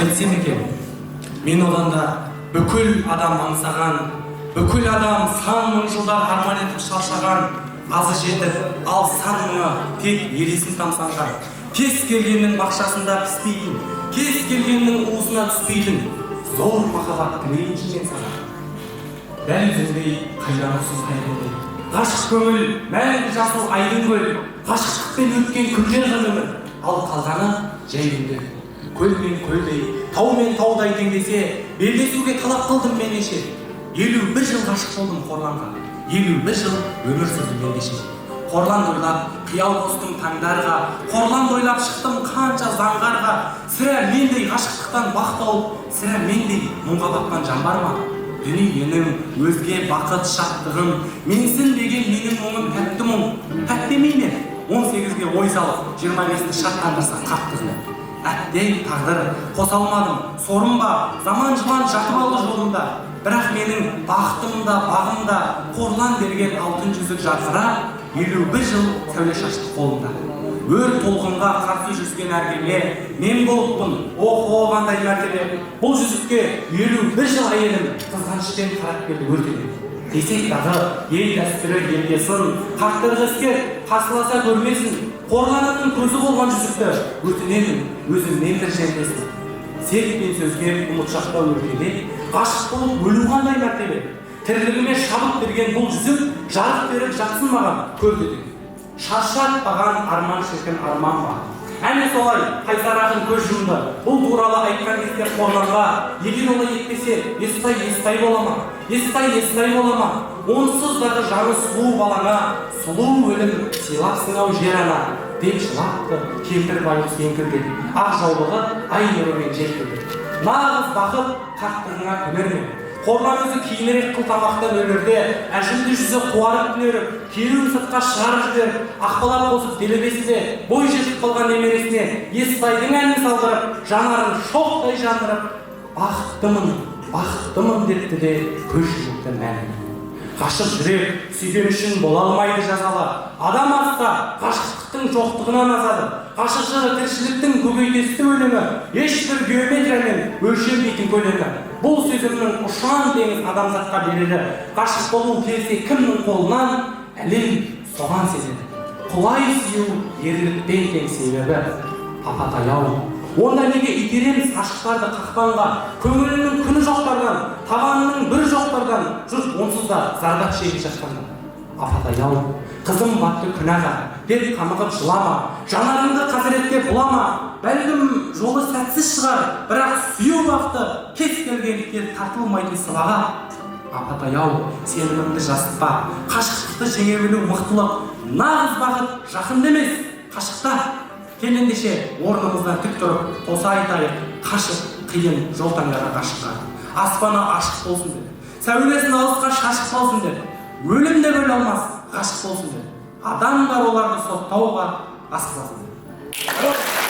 қайтсем екен, мен одан да бүкіл адам аңсаған, бүкіл адам сан мың жылдар арман етіп шаршаған, азы жетіп, ал сан мыңы тек елесін тамсанған, кез келгеннің бақшасында піспейтін, кез келгеннің уысына түспейтін зор махаббат тілейінші мен саған. Дәл өзіңдей қайранусыз қайрылды, ғашық көңіл, мәңгі жасыл айдын көл, ғашықтықпен өткен күндер ғана өмір, ал қалғаны жай күндер. Көл мен көлдей, тау мен таудай теңдесе, белдесуге талап қылдым мен неше. 51 жыл ғашық болдым Қорланға, 51 жыл өмір сүрдім ендеше. Қорлан ойлап, қиял қостым таңдарға, Қорлан ойлап шықтым қанша заңғарға. Сірә мендей ғашықтықтан бақ тауып, сірә мендей мұңға батқан жан бар ма? Дүниенің өзге бақыт шаттығын, менсін деген менің мұңым тәтті мұң. Тәтті емей ме? 18-ге ой салып, 25-ті шаттандырса қаттығын. Әттей тағдыр, қоса алмадым, сорым ба, заман жылан жатып алды жолымда. Бірақ менің бақытым да, бағым да, Қорлан берген алтын жүзік жарқыра, 51 жыл сәуле шашты қолымда. Өр толқынға қарсы жүзген әргеме, мен болыппын, оқ қандай мәртебе. Бұл жүзікке 51 жыл әйелім қызғанышпен қарап келді өртене. Десек дағы ел дәстүрі елге сын, қақтырғы іскер қарсыласа көрмесін. Қорланның көзі болған жүзікті өтінемін, өзімнен бір жерлесін. Серікпен сөзге ұмытшақта өркеле, ғашық болып өлу қандай мәртебе. Тірлігіме шабыт берген бұл жүзік жарық беріп жатсын маған көрдеден. Шаршатпаған арман шіркін арман ба. Әне солай қайсар ақын көз жұмды. Бұл туралы айтқан кезде Қорланға, егер олай етпесе, Естай бола ма? Естай бола ма? Онсыз дағы жаны сұлу балаңа, сұлу өлім сыйлапсың ау жер ана, деп жылапты кемпір байғұс еңкілдеп, ақ жаулығы ай нұрымен желкілді. Нағыз бақыт қақтығыңа көнер ме? Қорлан өзі кейінірек қыл тамақтан өлерде, әжімді жүзі қуарып түнеріп, керуін сыртқа шығарып жіберіп, ақбалар қосып делебесінде бой жетіп қалған немересіне Естайдың әнін салдырып, жанарын шоқтай жандырып, бақыттымын депті де көз жұмыпты мәні. Ғашық жүрек сүйген үшін бола алмайды жазалы. Адам асса ғашықтықтың жоқтығынан азады. Ғашық жыры тіршіліктің көбейтесті өлімі, ешбір геометриямен өлшенбейтін көлемі. Бұл сөзімнің ұшан теңіз адамзатқа береді. Ғашық болу келсе кімнің қолынан, әлем соған сезеді. Құлай сүю ерлікпен тең себебі. Апатай-ау, онда неге итереміз ғашықтарды қақпанға, көңілінің күні жоқтардан, табанының бір жоқтардан, жұрт онсыз да зардап шегіп жатқанда. Апатай-ау, қызым батты күнәға, деп қамығып жылама, жанарыңды қасіретке бұлама. Бәлкім жолы сәтсіз шығар, бірақ сүю бақты кез келгендіктен тартылмайтын сылаға. Апатай-ау, сеніміңді жасытпа, қашықтықты жеңе білу мықтылық, нағыз бақыт жақында емес, қашықта. Келендеше орнымыздан тік тұрып, қоса айтайық, қашық, қиын жол таңдаған ғашыққа. Аспаны ашық болсын деді, сәулесін алысқа шашық болсын деді, өлім де бөле алмас, ғашық болсын деді. Адам бар оларды соттауға асықпасын деді.